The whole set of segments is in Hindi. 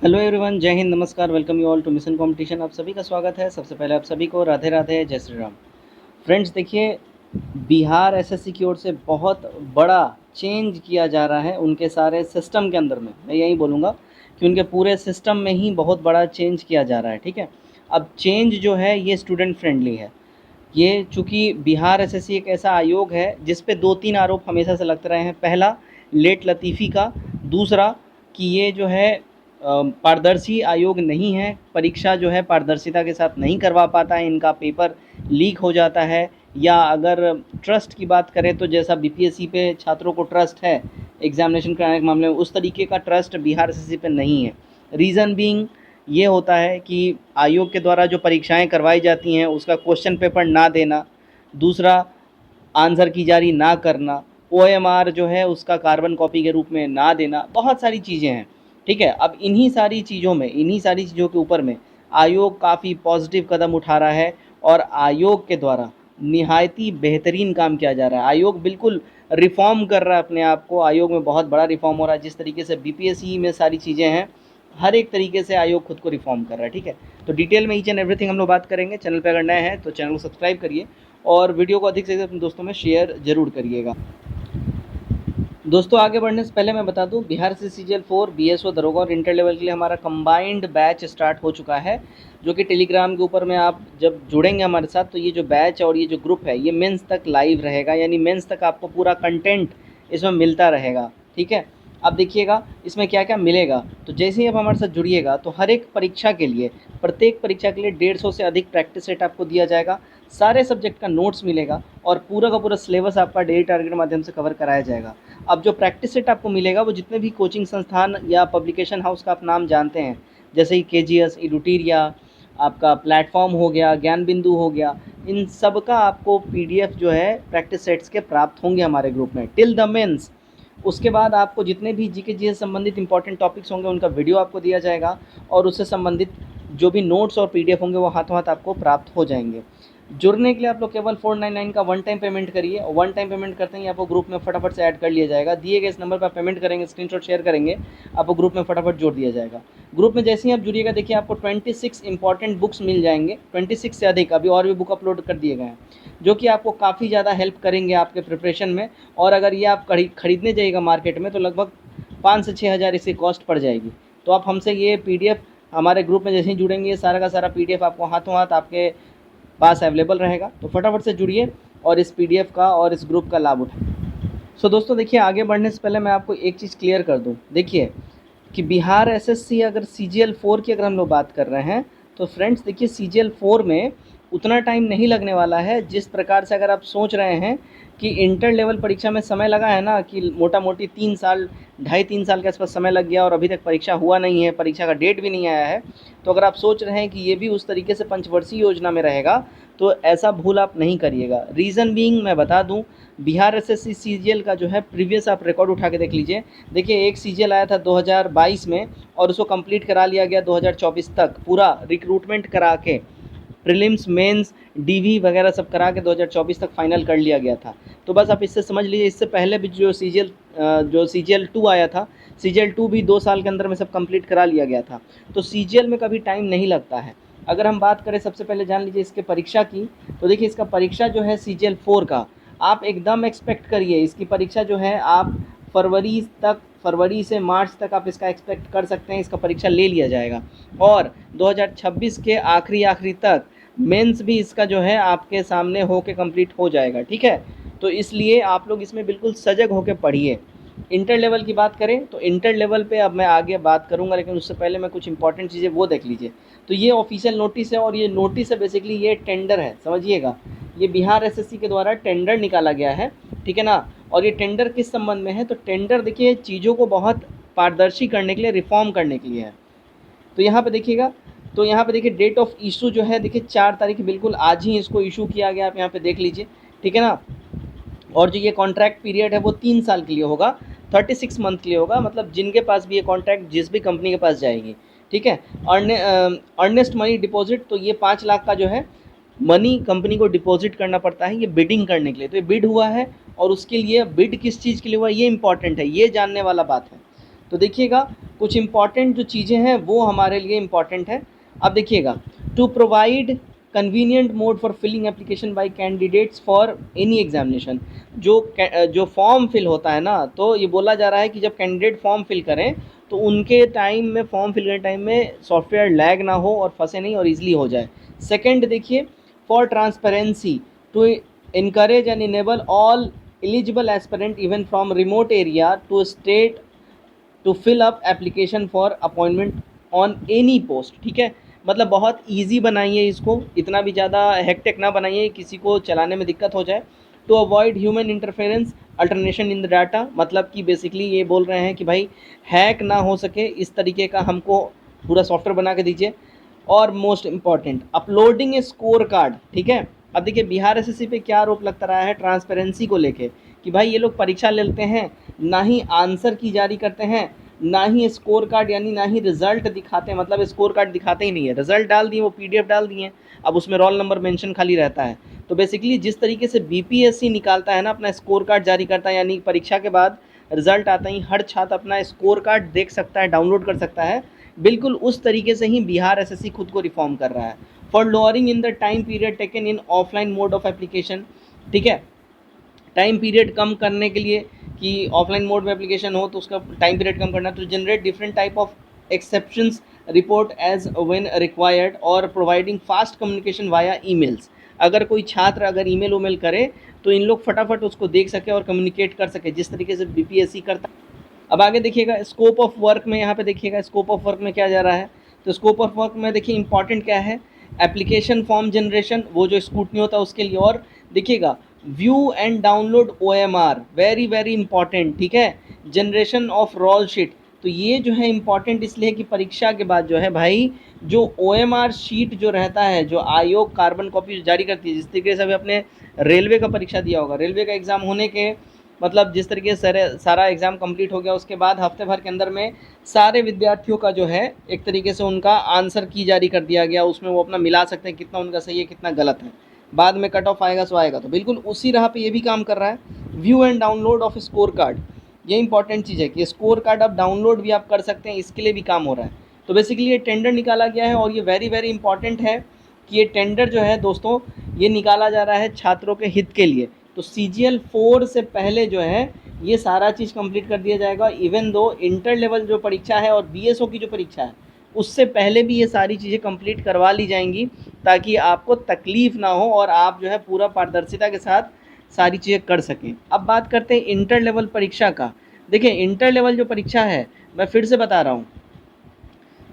हेलो एवरीवन, जय हिंद, नमस्कार, welcome you all to mission competition. आप सभी का स्वागत है। सबसे पहले आप सभी को राधे राधे, जय श्री राम। फ्रेंड्स देखिए, बिहार एसएससी की ओर से बहुत बड़ा चेंज किया जा रहा है उनके सारे सिस्टम के अंदर में। मैं यही बोलूँगा कि उनके पूरे सिस्टम में ही बहुत बड़ा चेंज किया जा रहा है। ठीक है, अब चेंज जो है ये स्टूडेंट फ्रेंडली है। ये चूँकि बिहार एसएससी एक ऐसा आयोग है जिस पे 2-3 आरोप हमेशा से लगते रहे हैं। पहला, लेट लतीफ़ी का। दूसरा कि ये जो है पारदर्शी आयोग नहीं है, परीक्षा जो है पारदर्शिता के साथ नहीं करवा पाता है, इनका पेपर लीक हो जाता है। या अगर ट्रस्ट की बात करें तो जैसा बीपीएससी पे छात्रों को ट्रस्ट है एग्जामिनेशन कराने के मामले में, उस तरीके का ट्रस्ट बिहार एसएससी पे नहीं है। रीज़न बीइंग ये होता है कि आयोग के द्वारा जो परीक्षाएं करवाई जाती हैं उसका क्वेश्चन पेपर ना देना, दूसरा आंसर की जारी ना करना, ओएमआर जो है उसका कार्बन कॉपी के रूप में ना देना, बहुत सारी चीज़ें हैं। ठीक है, अब इन्हीं सारी चीज़ों के ऊपर में आयोग काफ़ी पॉजिटिव कदम उठा रहा है और आयोग के द्वारा निहायती बेहतरीन काम किया जा रहा है। आयोग बिल्कुल रिफ़ॉर्म कर रहा है अपने आप को। आयोग में बहुत बड़ा रिफ़ॉर्म हो रहा है। जिस तरीके से बीपीएससी में सारी चीज़ें हैं, हर एक तरीके से आयोग खुद को रिफ़ॉर्म कर रहा है। ठीक है, तो डिटेल में ईच एंड एवरीथिंग हम लोग बात करेंगे। चैनल पे अगर नए हैं तो चैनल को सब्सक्राइब करिए और वीडियो को अधिक से अधिक अपने दोस्तों में शेयर ज़रूर करिएगा। दोस्तों आगे बढ़ने से पहले मैं बता दूं, बिहार से CGL 4 BSO दरोगा और इंटर लेवल के लिए हमारा कंबाइंड बैच स्टार्ट हो चुका है, जो कि टेलीग्राम के ऊपर में आप जब जुड़ेंगे हमारे साथ तो ये जो बैच और ये जो ग्रुप है ये मेंस तक लाइव रहेगा, यानी मेंस तक आपको पूरा कंटेंट इसमें मिलता रहेगा। ठीक है, अब देखिएगा इसमें क्या क्या मिलेगा। तो जैसे ही आप हमारे साथ जुड़िएगा तो हर एक परीक्षा के लिए, प्रत्येक परीक्षा के लिए 150 से अधिक प्रैक्टिस सेट आपको दिया जाएगा, सारे सब्जेक्ट का नोट्स मिलेगा और पूरा का पूरा सिलेबस आपका डेली टारगेट के माध्यम से कवर कराया जाएगा। अब जो प्रैक्टिस सेट आपको मिलेगा वो जितने भी कोचिंग संस्थान या पब्लिकेशन हाउस का आप नाम जानते हैं, जैसे ही KGS, एडुटेरिया, आपका प्लेटफॉर्म हो गया, ज्ञान बिंदु हो गया, इन सब का आपको PDF जो है प्रैक्टिस सेट्स के प्राप्त होंगे हमारे ग्रुप में टिल द मेंस। उसके बाद आपको जितने भी GK GS से संबंधित इंपॉर्टेंट टॉपिक्स होंगे उनका वीडियो आपको दिया जाएगा और उससे संबंधित जो भी नोट्स और PDF होंगे वो हाथों हाथ आपको प्राप्त हो जाएंगे। जुड़ने के लिए आप लोग केवल 499 का वन टाइम पेमेंट करिए। वन टाइम पेमेंट करते ही आपको ग्रुप में फटाफट से ऐड कर लिया जाएगा। दिए गए इस नंबर पर पेमेंट करेंगे, स्क्रीनशॉट शेयर करेंगे, आपको ग्रुप में फटाफट जोड़ दिया जाएगा। ग्रुप में जैसे ही आप जुड़िएगा देखिए आपको 26 इंपॉर्टेंट बुक्स मिल जाएंगे, 26 से अधिक, अभी और भी बुक अपलोड कर दिए गए हैं जो कि आपको काफ़ी ज़्यादा हेल्प करेंगे आपके प्रिपरेशन में। और अगर ये आप खरीदने जाइएगा मार्केट में तो लगभग 5 से 6 हज़ार इसकी कॉस्ट पड़ जाएगी। तो आप हमसे ये PDF हमारे ग्रुप में जैसे ही जुड़ेंगे ये सारा का सारा PDF आपको हाथों हाथ आपके पास अवेलेबल रहेगा। तो फटाफट से जुड़िए और इस PDF का और इस ग्रुप का लाभ उठाएं। सो दोस्तों देखिए, आगे बढ़ने से पहले मैं आपको एक चीज़ क्लियर कर दूं। देखिए कि बिहार एसएससी अगर CGL 4 की अगर हम लोग बात कर रहे हैं तो फ्रेंड्स देखिए CGL 4 में उतना टाइम नहीं लगने वाला है जिस प्रकार से अगर आप सोच रहे हैं कि इंटर लेवल परीक्षा में समय लगा है ना, कि मोटा मोटी 3 साल, 2.5-3 साल के आसपास समय लग गया और अभी तक परीक्षा हुआ नहीं है, परीक्षा का डेट भी नहीं आया है। तो अगर आप सोच रहे हैं कि ये भी उस तरीके से पंचवर्षीय योजना में रहेगा तो ऐसा भूल आप नहीं करिएगा। रीज़न बीइंग मैं बता दूं, बिहार एसएससी CGL का जो है प्रीवियस आप रिकॉर्ड उठा के देख लीजिए। देखिए एक CGL आया था 2022 में और उसको कंप्लीट करा लिया गया 2024 तक, पूरा रिक्रूटमेंट करा के, प्रीलिम्स, मेंस, DV वगैरह सब करा के 2024 तक फाइनल कर लिया गया था। तो बस आप इससे समझ लीजिए, इससे पहले भी जो CGL 2 आया था, CGL 2 भी 2 साल के अंदर में सब कंप्लीट करा लिया गया था। तो CGL में कभी टाइम नहीं लगता है। अगर हम बात करें, सबसे पहले जान लीजिए इसके परीक्षा की, तो देखिए इसका परीक्षा जो है CGL 4 का आप एकदम एक्सपेक्ट करिए, इसकी परीक्षा जो है आप फरवरी से मार्च तक आप इसका एक्सपेक्ट कर सकते हैं, इसका परीक्षा ले लिया जाएगा। और 2026 के आखिरी तक मेंस भी इसका जो है आपके सामने होके कंप्लीट हो जाएगा। ठीक है, तो इसलिए आप लोग इसमें बिल्कुल सजग होकर पढ़िए। इंटर लेवल की बात करें तो इंटर लेवल पे अब मैं आगे बात करूंगा, लेकिन उससे पहले मैं कुछ इंपॉर्टेंट चीज़ें वो देख लीजिए। तो ये ऑफिशियल नोटिस है और ये नोटिस है बेसिकली, ये टेंडर है, समझिएगा। ये बिहार एसएससी के द्वारा टेंडर निकाला गया है, ठीक है ना। और ये टेंडर किस संबंध में है, तो टेंडर देखिए चीज़ों को बहुत पारदर्शी करने के लिए, रिफॉर्म करने के लिए है। तो यहाँ पे देखिएगा, तो यहाँ पे देखिए डेट ऑफ इशू जो है, देखिए 4 तारीख, बिल्कुल आज ही इसको इशू किया गया, आप यहाँ पे देख लीजिए, ठीक है ना। और जो ये कॉन्ट्रैक्ट पीरियड है वो 3 साल के लिए होगा, 36 मंथ के लिए होगा, मतलब जिनके पास भी ये कॉन्ट्रैक्ट जिस भी कंपनी के पास जाएगी, ठीक है। अर्नेस्ट मनी डिपॉजिट, तो ये 5 लाख का जो है मनी कंपनी को डिपॉजिट करना पड़ता है ये बिडिंग करने के लिए। तो ये बिड हुआ है और उसके लिए बिड किस चीज़ के लिए हुआ ये इंपॉर्टेंट है, ये जानने वाला बात है। तो देखिएगा कुछ इंपॉर्टेंट जो चीज़ें हैं वो हमारे लिए इंपॉर्टेंट है। अब देखिएगा, to provide convenient mode for filling application by candidates for any examination. जो फॉर्म फिल होता है ना, तो ये बोला जा रहा है कि जब कैंडिडेट फॉर्म फिल करें तो उनके टाइम में, फॉर्म फिल करने टाइम में सॉफ्टवेयर लैग ना हो और फंसे नहीं और ईजिली हो जाए। सेकेंड देखिए, for transparency to encourage and enable all eligible aspirant even from remote area to state to fill up application for appointment on any post। ठीक है, मतलब बहुत इजी बनाइए इसको, इतना भी ज़्यादा हेक्टिक ना बनाइए किसी को चलाने में दिक्कत हो जाए। To avoid human interference alternation in the data, मतलब कि बेसिकली ये बोल रहे हैं कि भाई हैक ना हो सके, इस तरीके का हमको पूरा सॉफ्टवेयर बना के दीजिए। और मोस्ट इम्पॉर्टेंट, अपलोडिंग ए स्कोर कार्ड। ठीक है, अब देखिए बिहार एसएससी पे क्या आरोप लगता रहा है ट्रांसपेरेंसी को लेके कि भाई ये लोग परीक्षा लेते हैं, ना ही आंसर की जारी करते हैं, ना ही स्कोर कार्ड यानी ना ही रिजल्ट दिखाते हैं, मतलब स्कोर कार्ड दिखाते ही नहीं है, रिजल्ट डाल दिए, वो पीडीएफ डाल दिए, अब उसमें रोल नंबर मेंशन खाली रहता है। तो बेसिकली जिस तरीके से बीपीएससी निकालता है ना, अपना स्कोर कार्ड जारी करता है, यानी परीक्षा के बाद रिजल्ट आता ही हर छात्र अपना स्कोर कार्ड देख सकता है, डाउनलोड कर सकता है, बिल्कुल उस तरीके से ही बिहार एसएससी खुद को रिफॉर्म कर रहा है। For lowering in the time period taken in offline mode of application. ठीक है, टाइम पीरियड कम करने के लिए कि ऑफलाइन मोड में एप्लीकेशन हो तो उसका टाइम पीरियड कम करना, तो generate different type of exceptions report as when required और providing fast communication via emails. अगर कोई छात्र अगर ईमेल उमेल करे तो इन लोग फटाफट उसको देख सके और कम्युनिकेट कर सके, जिस तरीके से बीपीएससी करता। अब आगे देखिएगा स्कोप ऑफ वर्क में, यहाँ पे देखिएगा स्कोप ऑफ वर्क में क्या जा रहा है। तो स्कोप ऑफ वर्क में देखिए इंपॉर्टेंट क्या है, एप्लीकेशन फॉर्म जनरेशन, वो जो स्क्रूटनी होता है उसके लिए, और देखिएगा view and download OMR, very very important. ठीक है, जनरेशन ऑफ रोल शीट, तो ये जो है इंपॉर्टेंट इसलिए कि परीक्षा के बाद जो है भाई जो ओएमआर शीट जो रहता है, जो आयोग कार्बन कॉपी जारी करती है, जिस तरीके से अभी अपने रेलवे का परीक्षा दिया होगा, रेलवे का एग्ज़ाम होने के मतलब जिस तरीके से सारा एग्ज़ाम कंप्लीट हो गया, उसके बाद हफ्ते भर के अंदर में सारे विद्यार्थियों का जो है एक तरीके से उनका आंसर की जारी कर दिया गया, उसमें वो अपना मिला सकते हैं कितना उनका सही है कितना गलत है, बाद में कट ऑफ आएगा सो आएगा। तो बिल्कुल उसी राह पे ये भी काम कर रहा है। View and download off score card, ये इंपॉर्टेंट चीज़ है कि स्कोर कार्ड आप डाउनलोड भी आप कर सकते हैं, इसके लिए भी काम हो रहा है। तो बेसिकली ये टेंडर निकाला गया है और ये वेरी वेरी इंपॉर्टेंट है कि ये टेंडर जो है दोस्तों ये निकाला जा रहा है छात्रों के हित के लिए। तो CGL 4 से पहले जो है ये सारा चीज़ कंप्लीट कर दिया जाएगा, इवन दो इंटर लेवल जो परीक्षा है और BSO की जो परीक्षा है उससे पहले भी ये सारी चीज़ें कंप्लीट करवा ली जाएंगी, ताकि आपको तकलीफ़ ना हो और आप जो है पूरा पारदर्शिता के साथ सारी चीज़ें कर सकें। अब बात करते हैं इंटर लेवल परीक्षा का। देखिए इंटर लेवल जो परीक्षा है, मैं फिर से बता रहा हूँ,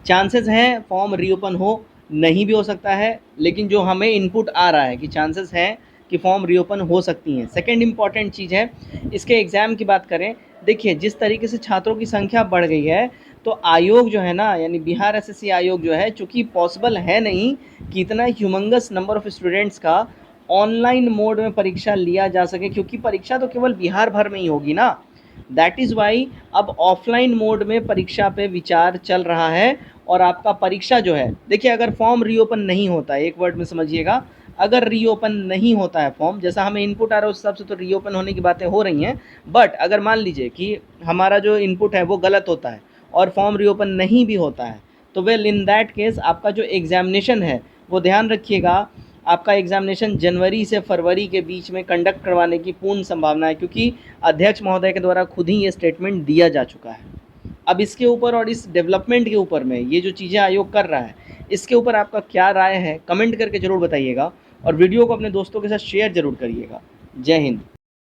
चांसेस हैं फॉर्म रीओपन हो, नहीं भी हो सकता है, लेकिन जो हमें इनपुट आ रहा है कि चांसेस हैं कि फॉर्म रीओपन हो सकती हैं। सेकंड इम्पॉर्टेंट चीज़ है, इसके एग्ज़ाम की बात करें, देखिए जिस तरीके से छात्रों की संख्या बढ़ गई है, तो आयोग जो है ना, यानी बिहार एसएससी आयोग जो है, चूँकि पॉसिबल है नहीं कि इतना ह्यूमंगस नंबर ऑफ़ स्टूडेंट्स का ऑनलाइन मोड में परीक्षा लिया जा सके, क्योंकि परीक्षा तो केवल बिहार भर में ही होगी ना। दैट इज़ वाई अब ऑफलाइन मोड में परीक्षा पे विचार चल रहा है। और आपका परीक्षा जो है, देखिए अगर फॉर्म रीओपन नहीं होता है, एक वर्ड में समझिएगा, अगर रीओपन नहीं होता है फॉर्म, जैसा हमें इनपुट आ रहा है उस हिसाब से तो रीओपन होने की बातें हो रही हैं, बट अगर मान लीजिए कि हमारा जो इनपुट है वो गलत होता है और फॉर्म रीओपन नहीं भी होता है, तो वेल इन दैट केस आपका जो एग्जामिनेशन है वो ध्यान रखिएगा, आपका एग्जामिनेशन जनवरी से फरवरी के बीच में कंडक्ट करवाने की पूर्ण संभावना है, क्योंकि अध्यक्ष महोदय के द्वारा खुद ही ये स्टेटमेंट दिया जा चुका है। अब इसके ऊपर और इस डेवलपमेंट के ऊपर में ये जो चीज़ें आयोग कर रहा है, इसके ऊपर आपका क्या राय है कमेंट करके ज़रूर बताइएगा और वीडियो को अपने दोस्तों के साथ शेयर ज़रूर करिएगा। जय हिंद।